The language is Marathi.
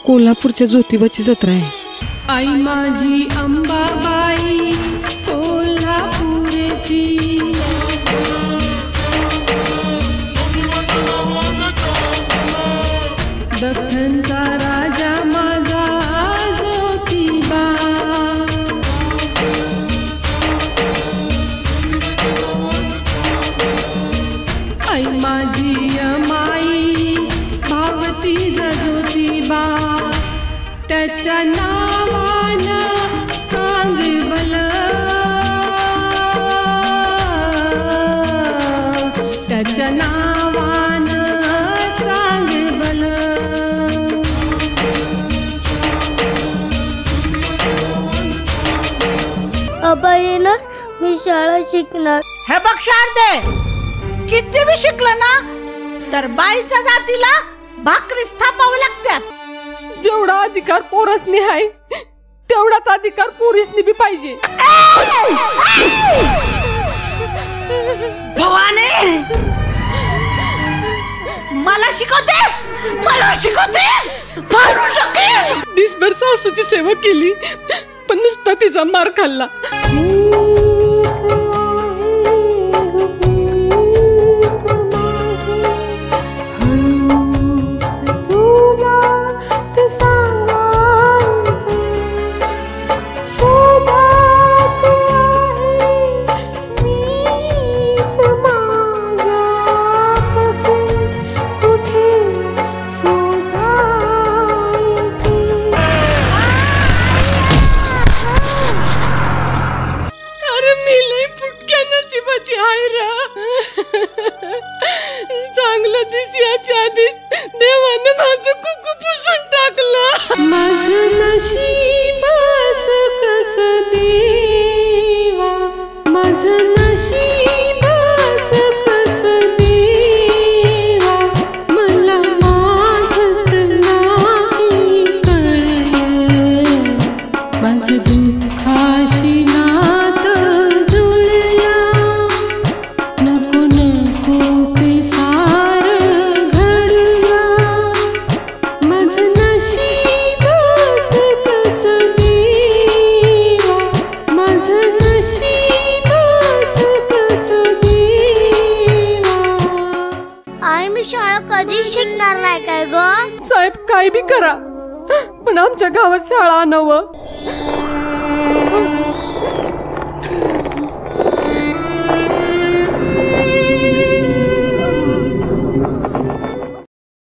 कोल्हापूरच्या ज्योतिबाची जत्रा आहे। आई माझी अंबाबाई कोल्हापूरची, दख्खनचा राजा माझा ज्योतिबा, आई माझी माई भावती ज्योतिबा, त्याच्या नावानं सांग भल, त्याच्या नावानं सांग भल। अबा ये ना मी शाळा शिकणार। हे बघ शारदे, किती बी शिकलं ना तर बाईच्या जातीला भाकरीच थापावं लागतात। जेवढा अधिकार पोरसनी आहे तेवढाच अधिकार पोरीसनी बी पाहिजे। भवानी, मला शिकवतेस, मला शिकवतेस, फाडू शकेल। दिसभर सासूची सेवा केली पण नुसता तिचा मार खाल्ला। चांगलं दिस याच्या आधीच देवानं माझं कुकू पुसून टाकलं। माझं नशीब कस देवा, माझं नशीब कस देवा, मला माझंच नाही कळलं, माझं दुःखाशी शाळा कधी शिकणार नाही काय ग? साहेब काय बी करा पण आमच्या गावात शाळा आणावं।